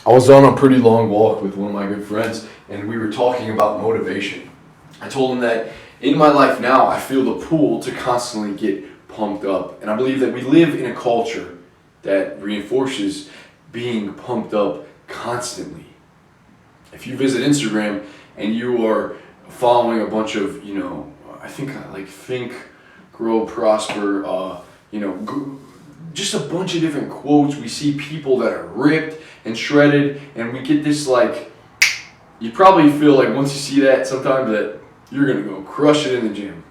I was on a pretty long walk with one of my good friends, and we were talking about motivation. I told him that in my life now, I feel the pull to constantly get pumped up. And I believe that we live in a culture that reinforces being pumped up constantly. If you visit Instagram and you are following a bunch of, I think like Think, Grow, Prosper, just a bunch of different quotes. We see people that are ripped and shredded, and we get this you probably feel like once you see that sometimes that you're gonna go crush it in the gym.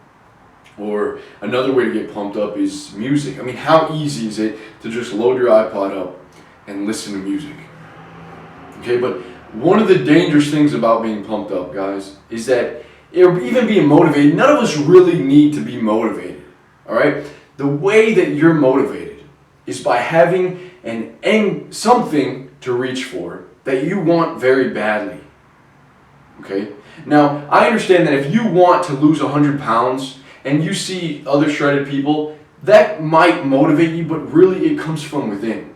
Or another way to get pumped up is music. I mean, how easy is it to just load your iPod up and listen to music? Okay, but one of the dangerous things about being pumped up, guys, is that even being motivated, none of us really need to be motivated. All right? The way that you're motivated is by having something to reach for that you want very badly. Okay? Now, I understand that if you want to lose 100 pounds and you see other shredded people, that might motivate you, but really it comes from within.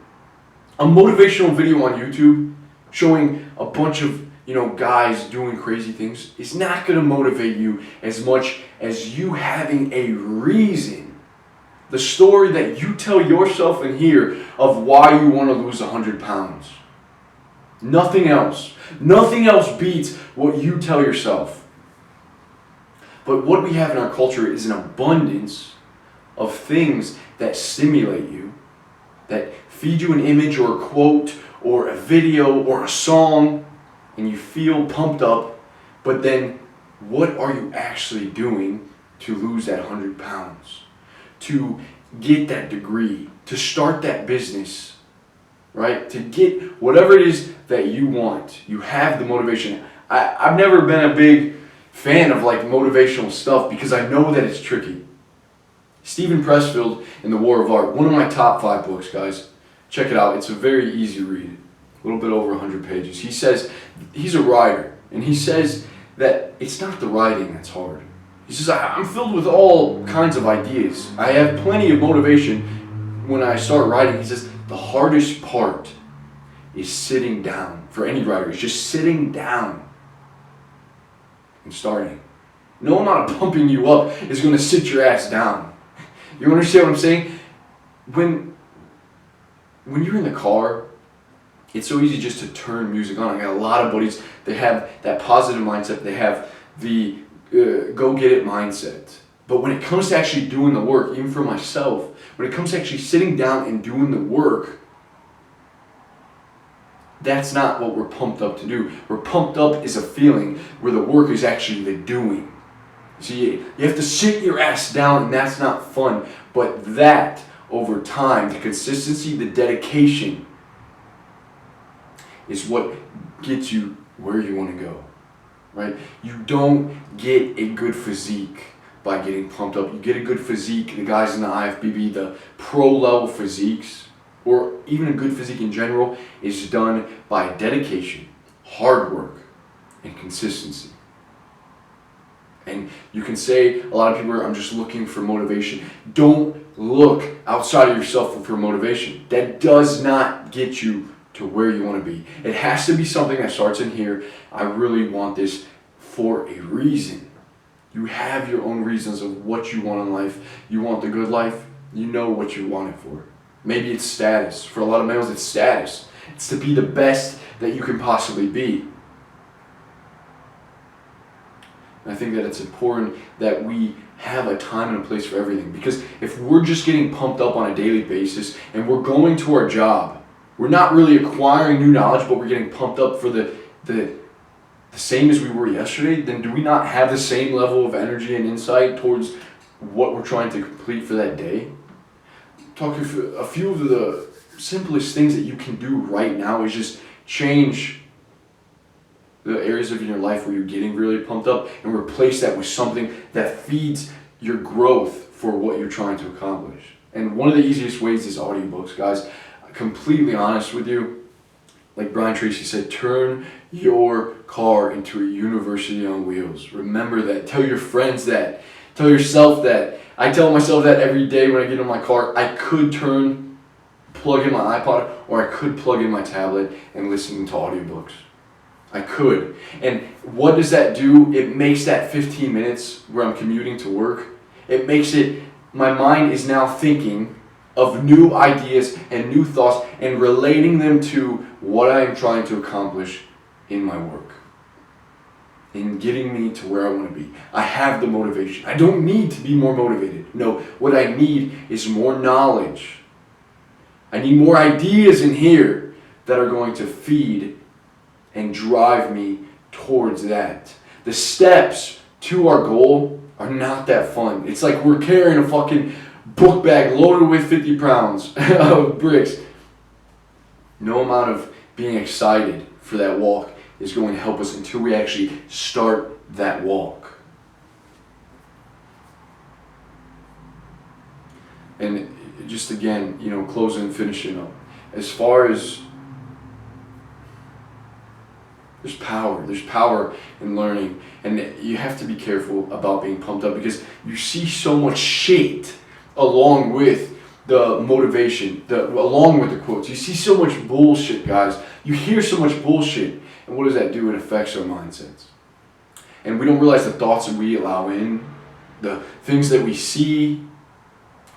A motivational video on YouTube showing a bunch of guys doing crazy things is not going to motivate you as much as you having a reason. The story that you tell yourself in here of why you want to lose 100 pounds. Nothing else. Nothing else beats what you tell yourself. But what we have in our culture is an abundance of things that stimulate you, that feed you an image or a quote or a video or a song, and you feel pumped up, but then what are you actually doing to lose that 100 pounds? To get that degree, to start that business, right? To get whatever it is that you want. You have the motivation. I've never been a big fan of motivational stuff because I know that it's tricky. Stephen Pressfield in The War of Art, one of my top 5 books, guys. Check it out. It's a very easy read. A little bit over 100 pages. He says, he's a writer, and he says that it's not the writing that's hard. He says, I'm filled with all kinds of ideas. I have plenty of motivation when I start writing. He says, the hardest part is sitting down. For any writer, it's just sitting down and starting. No amount of pumping you up is going to sit your ass down. You understand what I'm saying? When you're in the car, it's so easy just to turn music on. I got a lot of buddies, they have that positive mindset. They have the go get it mindset. But when it comes to actually doing the work, even for myself, when it comes to actually sitting down and doing the work, that's not what we're pumped up to do. We're pumped up is a feeling where the work is actually the doing. See, you have to sit your ass down, and that's not fun. But that, over time, the consistency, the dedication, is what gets you where you want to go, right? You don't get a good physique by getting pumped up. You get a good physique, the guys in the IFBB, the pro-level physiques, or even a good physique in general, is done by dedication, hard work, and consistency. And you can say, a lot of people are, I'm just looking for motivation. Don't look outside of yourself for motivation. That does not get you to where you want to be. It has to be something that starts in here. I really want this for a reason. You have your own reasons of what you want in life. You want the good life. You know what you want it for. Maybe it's status. For a lot of males, it's status. It's to be the best that you can possibly be. And I think that it's important that we have a time and a place for everything. Because if we're just getting pumped up on a daily basis and we're going to our job, we're not really acquiring new knowledge, but we're getting pumped up for the same as we were yesterday, then do we not have the same level of energy and insight towards what we're trying to complete for that day? Talking a few of the simplest things that you can do right now is just change the areas of your life where you're getting really pumped up and replace that with something that feeds your growth for what you're trying to accomplish. And one of the easiest ways is audiobooks, guys. Completely honest with you, like Brian Tracy said, turn your car into a university on wheels. Remember that. Tell your friends that. Tell yourself that. I tell myself that every day when I get in my car. I could turn plug in my iPod, or I could plug in my tablet and listen to audiobooks. I could. And what does that do? It makes that 15 minutes where I'm commuting to work, it makes it, my mind is now thinking of new ideas and new thoughts and relating them to what I am trying to accomplish in my work, in getting me to where I want to be. I have the motivation. I don't need to be more motivated. No, what I need is more knowledge. I need more ideas in here that are going to feed and drive me towards that. The steps to our goal are not that fun. It's like we're carrying a fucking book bag loaded with 50 pounds of bricks. No amount of being excited for that walk is going to help us until we actually start that walk. And just again, closing and finishing up. As far as there's power in learning, and you have to be careful about being pumped up because you see so much shit along with the motivation, along with the quotes. You see so much bullshit, guys. You hear so much bullshit, and what does that do? It affects our mindsets. And we don't realize the thoughts that we allow in, the things that we see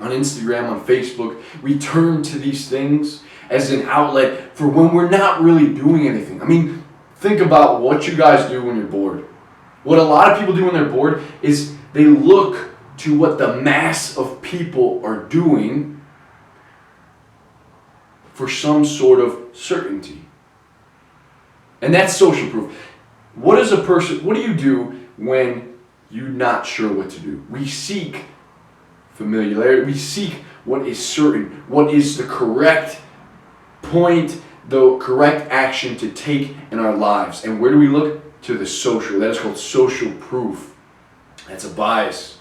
on Instagram, on Facebook. We turn to these things as an outlet for when we're not really doing anything. I mean, think about what you guys do when you're bored. What a lot of people do when they're bored is they look to what the mass of people are doing for some sort of certainty. And that's social proof. What do you do when you're not sure what to do? We seek familiarity. We seek what is certain, what is the correct point, the correct action to take in our lives. And where do we look? To the social. That is called social proof. That's a bias.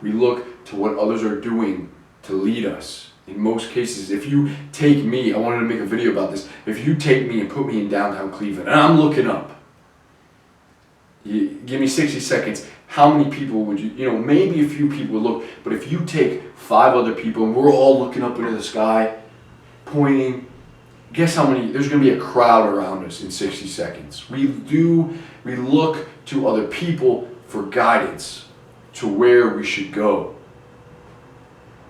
We look to what others are doing to lead us. In most cases, if you take me, I wanted to make a video about this, if you take me and put me in downtown Cleveland, and I'm looking up, you give me 60 seconds, how many people would maybe a few people would look, but if you take 5 other people and we're all looking up into the sky, pointing, guess how many, there's going to be a crowd around us in 60 seconds. We look to other people for guidance to where we should go.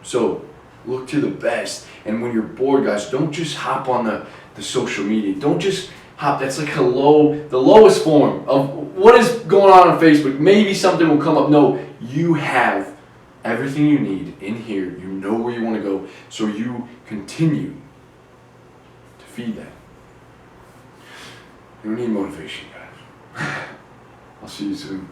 So, look to the best. And when you're bored, guys, don't just hop on the social media. Don't just hop. That's like the lowest form of what is going on Facebook. Maybe something will come up. No, you have everything you need in here. You know where you want to go. So you continue to feed that. You don't need motivation, guys. I'll see you soon.